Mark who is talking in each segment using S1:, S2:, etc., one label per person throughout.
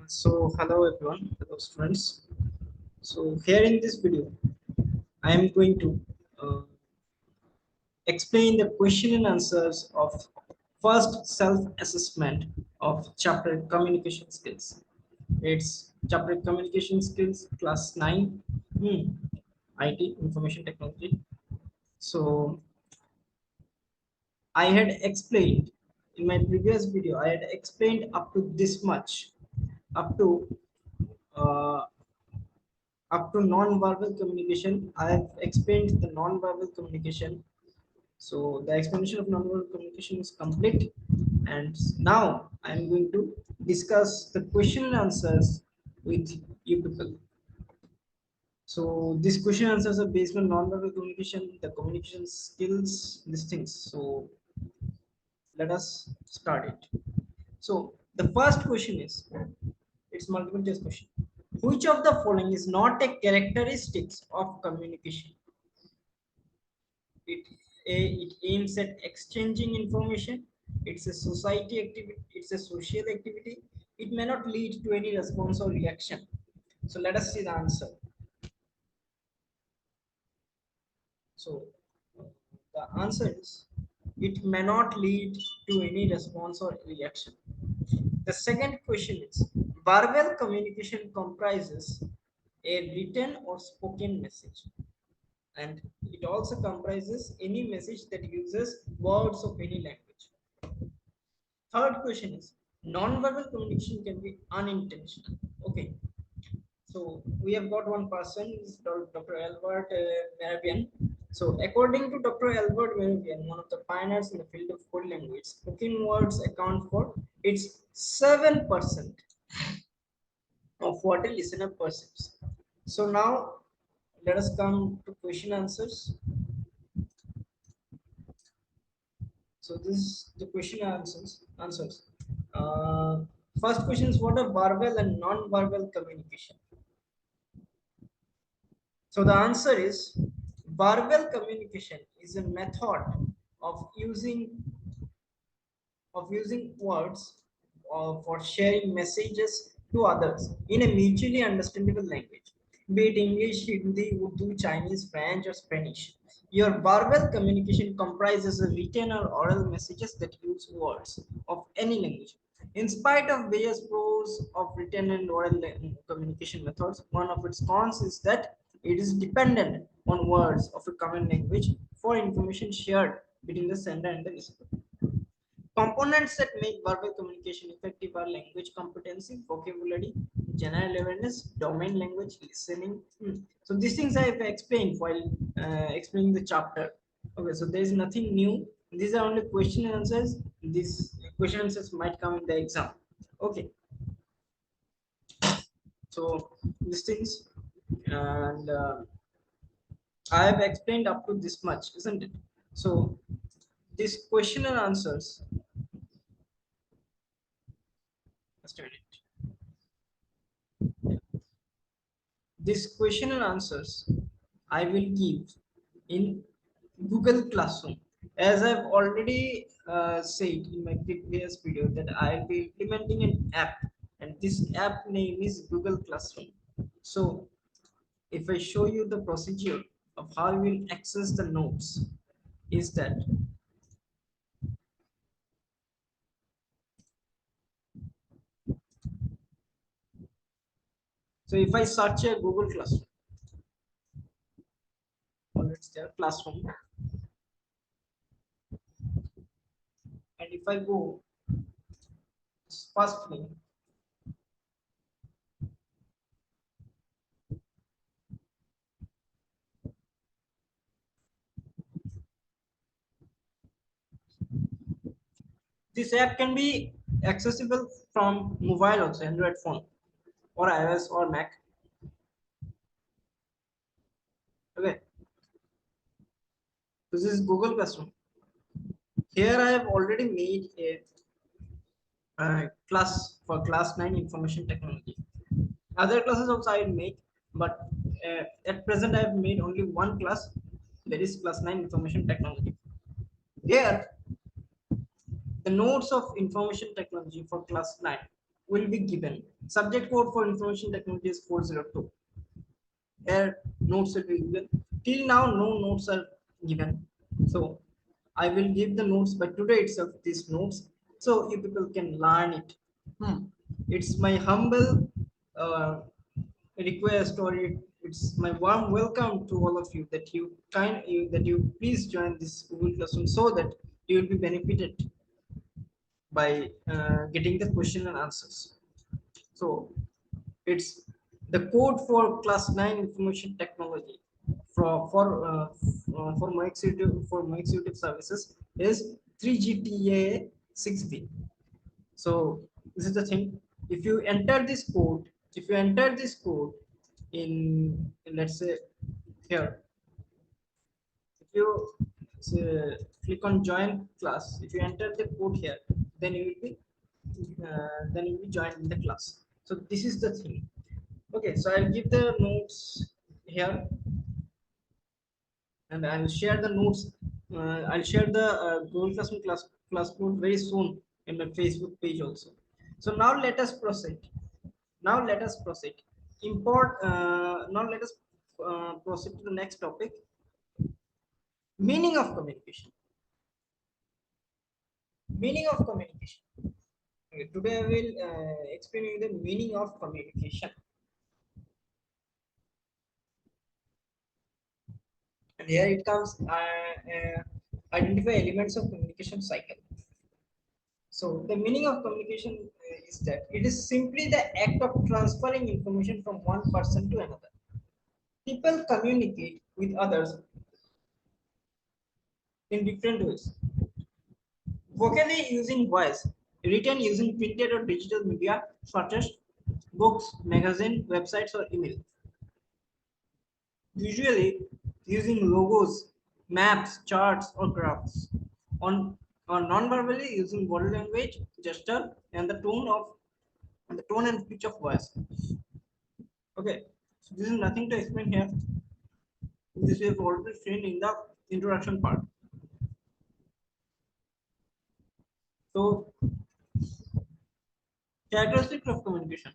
S1: Hello everyone, hello students. So here in this video, I am going to uh, explain the question and answers of first self-assessment of chapter communication skills. It's chapter communication skills class 9, IT information technology. So I had explained in my previous video, I had explained up to this much, up to uh, non-verbal communication. I have explained the non-verbal communication. So the explanation of non-verbal communication is complete. And now I'm going to discuss the question and answers with you people. So these question and answers are based on non-verbal communication, the communication skills, these things. So let us start it. So the first question is, it's multiple choice question. Which of the following is not a characteristics of communication? It it aims at exchanging information. It's a society activity. It's a social activity. It may not lead to any response or reaction. So let us see the answer. So the answer is it may not lead to any response or reaction. The second question is verbal communication comprises a written or spoken message, and it also comprises any message that uses words of any language. Third question is non-verbal communication can be unintentional. Okay, so we have got one person, is Dr. Albert Mehrabian. So according to Dr. Albert Mehrabian, one of the pioneers in the field of code language, spoken words account for its 7% of what a listener perceives. So now let us come to question answers. So this is the question answers. First question is what are verbal and non-verbal communication? So the answer is verbal communication is a method of using words for sharing messages to others in a mutually understandable language, be it English, Hindi, Urdu, Chinese, French, or Spanish. Your verbal communication comprises of written or oral messages that use words of any language. In spite of various pros of written and oral communication methods, one of its cons is that it is dependent on words of a common language for information shared between the sender and the receiver. Components that make verbal communication effective are language competency, vocabulary, general awareness, domain language, listening. So these things I have explained while explaining the chapter. Okay, so there is nothing new. These are only question and answers. These question and answers might come in the exam. Okay, so these things, and I have explained up to this much, isn't it? So this question and answers. Just a minute. This question and answers I will give in Google Classroom. As I've already said in my previous video that I'll be implementing an app, and this app name is Google Classroom. So if I show you the procedure of how you will access the notes, is that so if I search a Google Classroom, or it's there Classroom, and if I go first link, this app can be accessible from mobile also, Android phone or iOS or Mac. Okay, this is Google Classroom. Here I have already made a class for class 9 information technology. Other classes also I will make, but at present I have made only one class, that is class 9 information technology. Here the notes of information technology for class 9 will be given. Subject code for information technology is 402. Here notes will be given. Till now, no notes are given. So I will give the notes by today itself, these notes, so you people can learn it. Hmm. It's my humble uh, request, or it's my warm welcome to all of you that you please join this Google Classroom so that you will be benefited by getting the question and answers. So it's the code for class 9 information technology for Mike's YouTube services is 3GTA 6B. So this is the thing. If you enter this code, if you enter this code in let's say here, if you click on join class, if you enter the code here, then you will be joined in the class. So this is the thing. Okay, so I'll give the notes here, and I'll share the notes. I'll share the Google Classroom class code very soon in my Facebook page also. So now let us proceed. Now let us proceed. Now let us proceed to the next topic: meaning of communication. Meaning of communication. Okay, today I will explain you the meaning of communication. And here it comes. Identify elements of communication cycle. So the meaning of communication is that it is simply the act of transferring information from one person to another. People communicate with others in different ways. Vocally using voice, written using printed or digital media such as books, magazine, websites, or email. Usually using logos, maps, charts, or graphs. On or non-verbally using body language, gesture, and the tone and pitch of voice. Okay, so this is nothing to explain here. This we have already seen in the introduction part. So, characteristics of communication.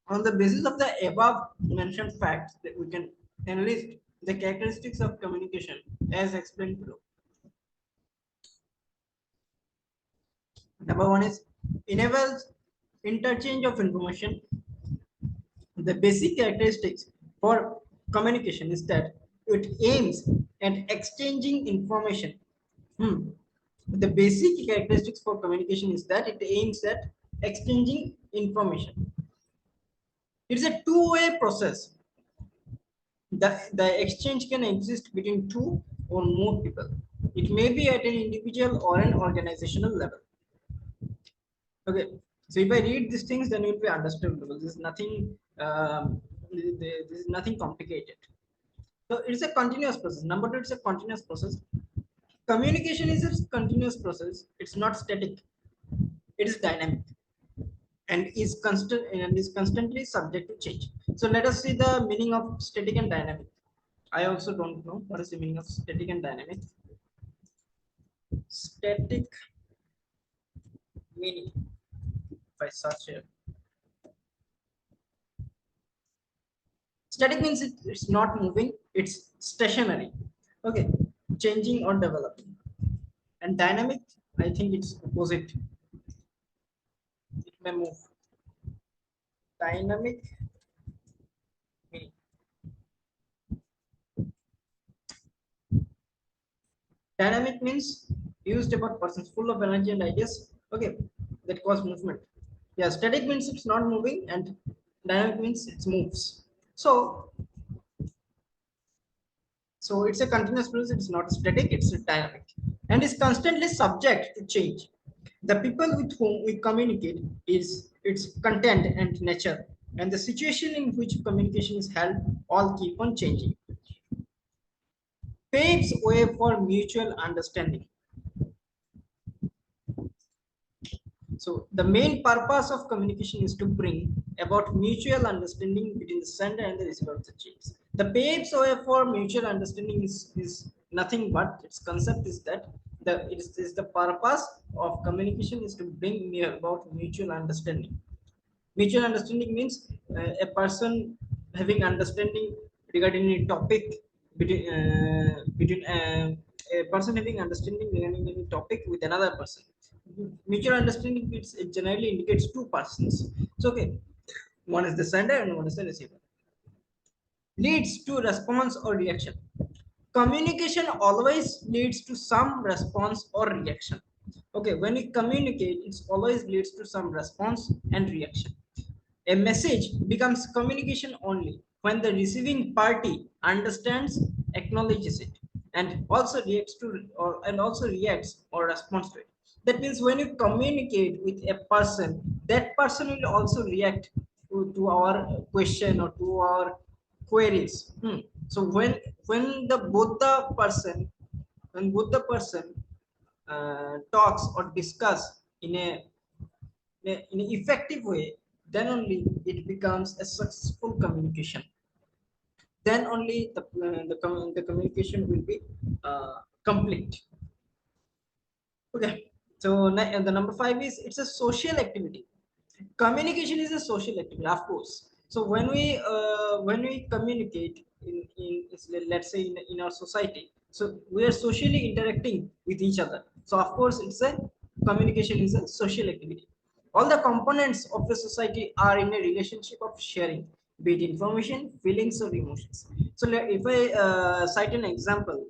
S1: On the basis of the above mentioned facts, that we can enlist the characteristics of communication as explained below. Number one is enables interchange of information. The basic characteristics for communication is that it aims at exchanging information. Hmm. The basic characteristics for communication is that it aims at exchanging information. It's a two-way process. The exchange can exist between two or more people. It may be at an individual or an organizational level. Okay, so if I read these things, then it will be understandable. This is nothing complicated. So it's a continuous process. Number two, it's a continuous process. Communication is a continuous process. It's not static. It is dynamic and is constantly subject to change. So let us see the meaning of static and dynamic. I also don't know what is the meaning of static and dynamic. Static meaning. If I search here, static means it's not moving. It's stationary. Okay, changing or developing. And dynamic, I think it's opposite. It may move. Dynamic meaning. Dynamic means used about persons full of energy and ideas. Okay, that cause movement. Yeah, static means it's not moving, and dynamic means it moves. So it's a continuous process. It's not static. It's dynamic, and is constantly subject to change. The people with whom we communicate is its content and nature, and the situation in which communication is held all keep on changing. Paves way for mutual understanding. So the main purpose of communication is to bring about mutual understanding between the sender and the receiver of the change. The paves way for mutual understanding is nothing but its concept is that is the purpose of communication is to bring about mutual understanding. Mutual understanding means a person having understanding regarding a topic between a person having understanding regarding any topic with another person. Mutual understanding means it generally indicates two persons. So okay, one is the sender and one is the receiver. Leads to response or reaction. Communication always leads to some response or reaction. Okay, when we communicate, it always leads to some response and reaction. A message becomes communication only when the receiving party understands, acknowledges it, and also reacts to or responds to it. That means when you communicate with a person, that person will also react to our question or to our queries. So when the both the person when both the person talks or discuss in an effective way, then only it becomes a successful communication. Then only the communication will be complete. Okay. So the number five is it's a social activity. Communication is a social activity, of course. So when we communicate let's say in our society, so we are socially interacting with each other. So of course it's a communication is a social activity. All the components of a society are in a relationship of sharing, be it information, feelings, or emotions. So if I cite an example,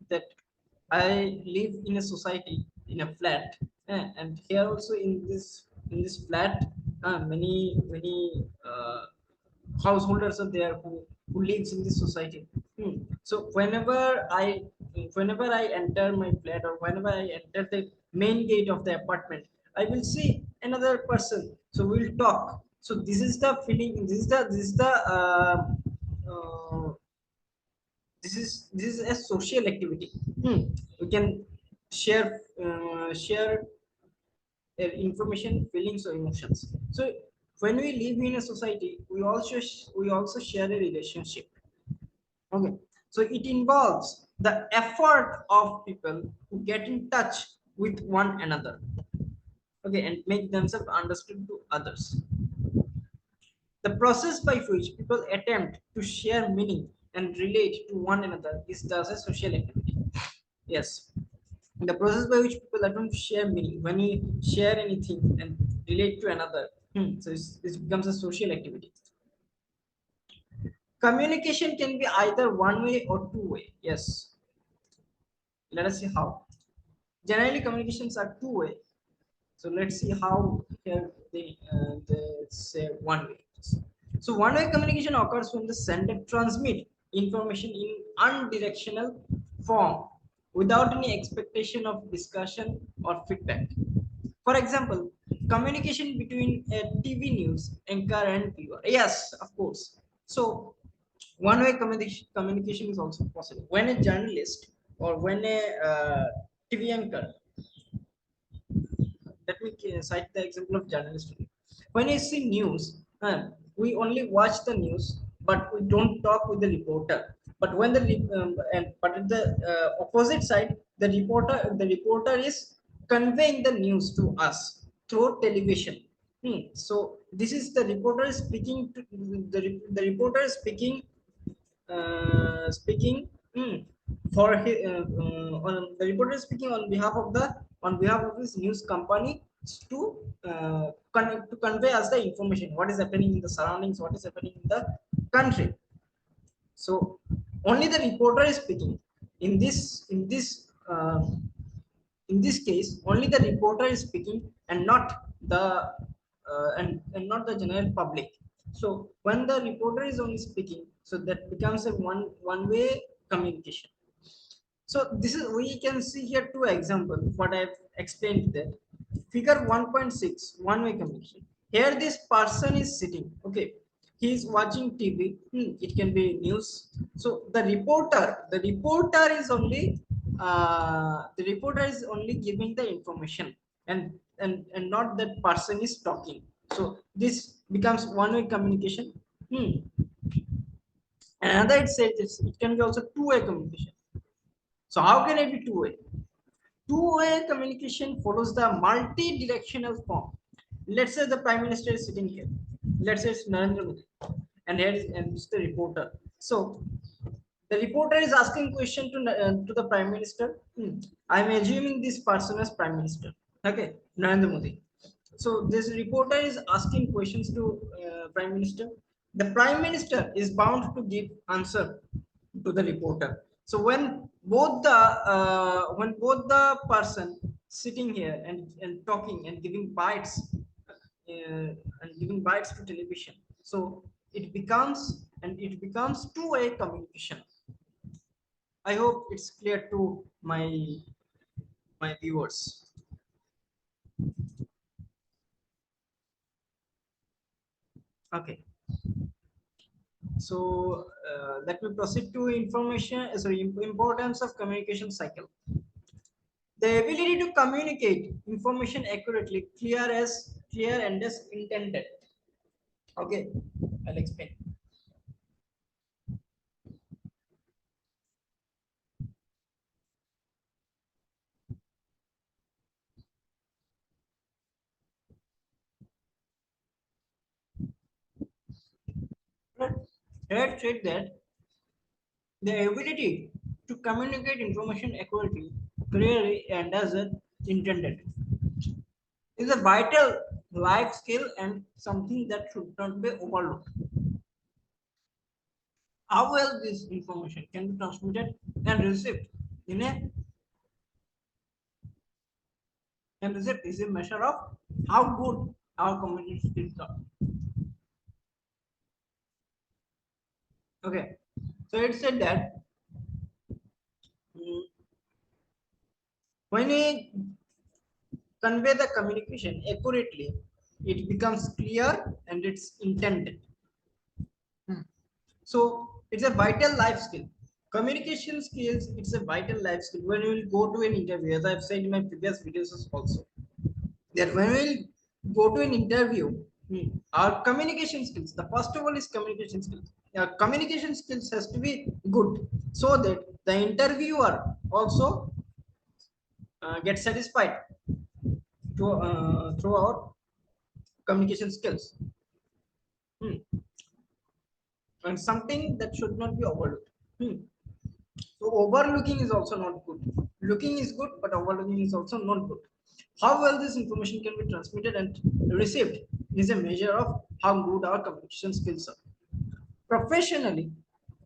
S1: that I live in a society in a flat, and here also in this flat, many householders are there who lives in this society. So whenever I enter my flat or whenever I enter the main gate of the apartment, I will see another person. So we'll talk. So this is the feeling. This is the uh, this is a social activity. We can share information, feelings, or emotions. So when we live in a society, we also share a relationship. Okay, so it involves the effort of people who get in touch with one another. Okay, and make themselves understood to others. The process by which people attempt to share meaning and relate to one another is thus a social activity. Yes, the process by which people attempt to share meaning, when we share anything and relate to another, so this becomes a social activity. Communication can be either one way or two way. Yes, let us see how. Generally, communications are two way. So let's see how here they say one way. So one way communication occurs when the sender transmit information in unidirectional form without any expectation of discussion or feedback. For example, communication between a TV news anchor and viewer. Yes, of course. So one-way communication is also possible. When a journalist or when a TV anchor, let me cite the example of journalist. When I see news, we only watch the news, but we don't talk with the reporter. But when but at the opposite side, the reporter is conveying the news to us through television. So this is the reporter is speaking to the reporter is speaking for his, the reporter is speaking on behalf of his news company to to convey us the information what is happening in the surroundings, what is happening in the country. So only the reporter is speaking. In this case, only the reporter is speaking and not the and not the general public. So when the reporter is only speaking, so that becomes a one way communication. So this is, we can see here two examples what I've explained that. Figure 1.6, one-way communication. Here this person is sitting. Okay, he is watching TV. It can be news. So the reporter is only giving the information, and not that person is talking. So this becomes one-way communication. Another it says it can be also two-way communication. So how can it be two-way? Two-way communication follows the multi-directional form. Let's say the prime minister is sitting here. Let's say it's Narendra Modi, and here is and it's the reporter. So the reporter is asking question to the prime minister. I'm assuming this person as prime minister. Okay, Narendra Modi. So this reporter is asking questions to prime minister. The prime minister is bound to give answer to the reporter. So when both the person sitting here and talking and giving bites to television, so it becomes two-way communication. I hope it's clear to my viewers. Okay, so let me proceed to importance of communication cycle. The ability to communicate information accurately, clear and as intended. Okay, I'll explain. Here said that the ability to communicate information accurately, clearly, and as intended is a vital life skill and something that should not be overlooked. How well this information can be transmitted and received in a and received is a measure of how good our communication skills are. Okay, so it said that mm, when we convey the communication accurately, it becomes clear and it's intended. Hmm. So it's a vital life skill. Communication skills, it's a vital life skill. When you will go to an interview, as I've said in my previous videos also, that when we will go to an interview, our communication skills, the first of all is communication skills. Our communication skills has to be good so that the interviewer also gets satisfied through our communication skills. Hmm. And something that should not be overlooked. So overlooking is also not good. Looking is good, but overlooking is also not good. How well this information can be transmitted and received is a measure of how good our communication skills are. Professionally,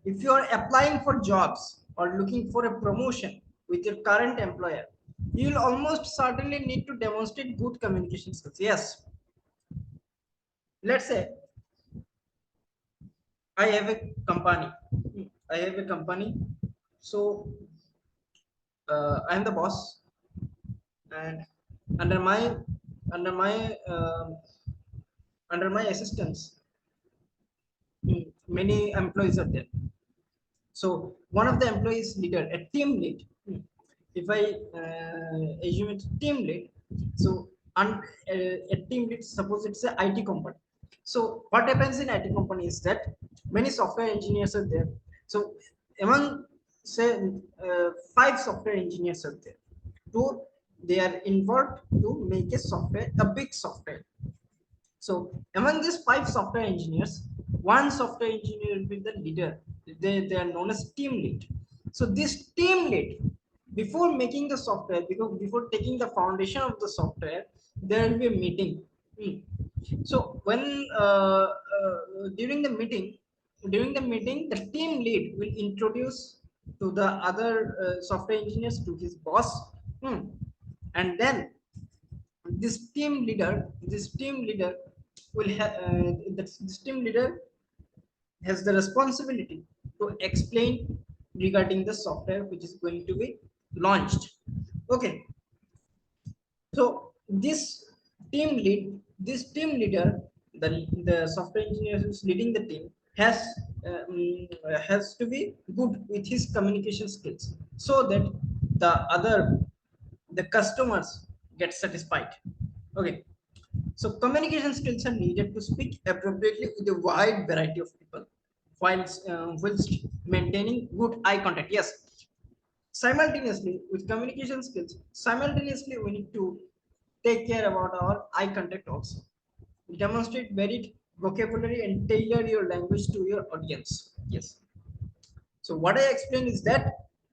S1: if you are applying for jobs or looking for a promotion with your current employer, you will almost certainly need to demonstrate good communication skills. Yes, let's say I have a company. I have a company. So I am the boss, and under my under my under my assistance, many employees are there. So one of the employees leader, a team lead. If I assume it's team lead, so a team lead, suppose it's a IT company. So what happens in IT company is that many software engineers are there. So among say five software engineers are there. Two, they are involved to make a software, a big software. So among these five software engineers, one software engineer will be the leader. They are known as team lead. So this team lead, before making the software, because before taking the foundation of the software, there will be a meeting. Hmm. So when during the meeting, the team lead will introduce to the other software engineers to his boss. Hmm. And then this team leader will have this team leader has the responsibility to explain regarding the software which is going to be launched. Okay, so this team leader, the software engineer who's leading the team has to be good with his communication skills so that the other the customers get satisfied. Okay, so communication skills are needed to speak appropriately with a wide variety of people whilst maintaining good eye contact. Yes, simultaneously with communication skills, simultaneously we need to take care about our eye contact also. demonstrate varied vocabulary and tailor your language to your audience. Yes. So what I explain is that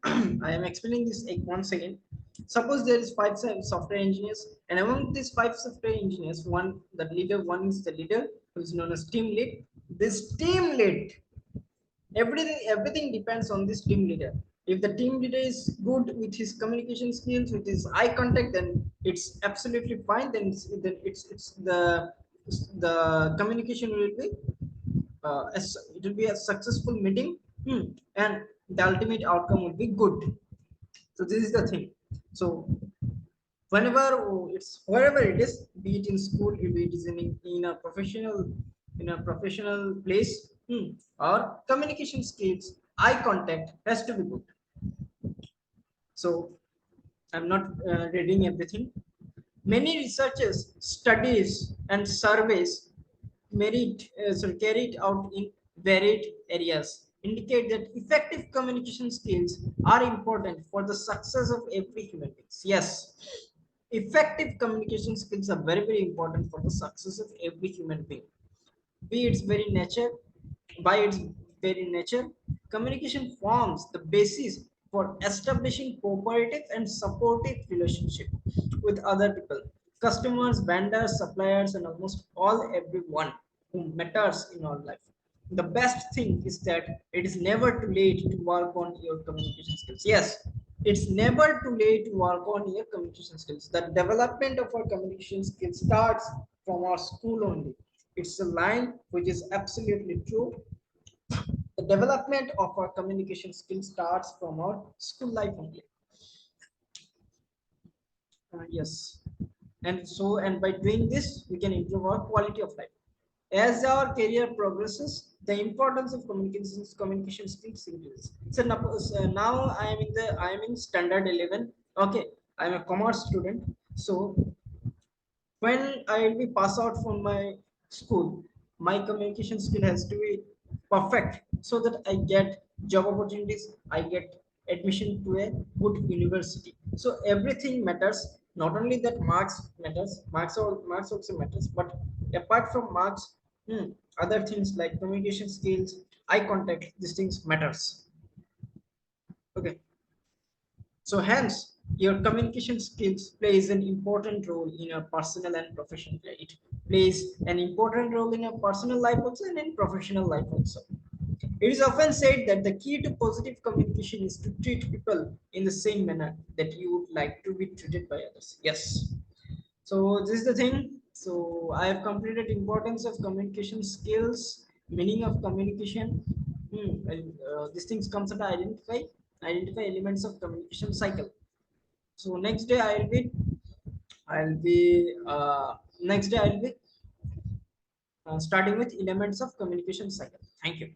S1: I am explaining this once again. Suppose there is five software engineers, and among these five software engineers, one is the leader, who is known as team lead. This team lead, everything depends on this team leader. If the team leader is good with his communication skills, with his eye contact, then it's absolutely fine. It's the communication will be it will be a successful meeting, and the ultimate outcome will be good. So this is the thing. So whenever it's wherever it is, be it in school, be it is in a professional place, or communication skills, eye contact has to be good. So I'm not reading everything. Many researchers, studies, and surveys carried out in varied areas indicate that effective communication skills are important for the success of every human being. Yes, effective communication skills are very, very important for the success of every human being. Be its very nature, by its very nature, communication forms the basis for establishing cooperative and supportive relationship with other people, customers, vendors, suppliers, and almost all everyone who matters in our life. The best thing is that it is never too late to work on your communication skills. Yes, it's never too late to work on your communication skills. The development of our communication skills starts from our school only. It's a line which is absolutely true. The development of our communication skills starts from our school life only. Yes. And by doing this, we can improve our quality of life. As our career progresses, the importance of communication skills increases. So now I am in standard 11. Okay, I am a commerce student. So when I will be pass out from my school, my communication skill has to be perfect so that I get job opportunities, I get admission to a good university. So everything matters. Not only that marks matters, marks also matters, but apart from marks, other things like communication skills, eye contact, these things matters. Okay. So hence, your communication skills plays an important role in your personal and professional life. It plays an important role in your personal life also and in professional life also. It is often said that the key to positive communication is to treat people in the same manner that you would like to be treated by others. Yes. So this is the thing. So I have completed importance of communication skills, meaning of communication. These things comes under identify elements of communication cycle. So I'll be next day I'll be starting with elements of communication cycle. Thank you.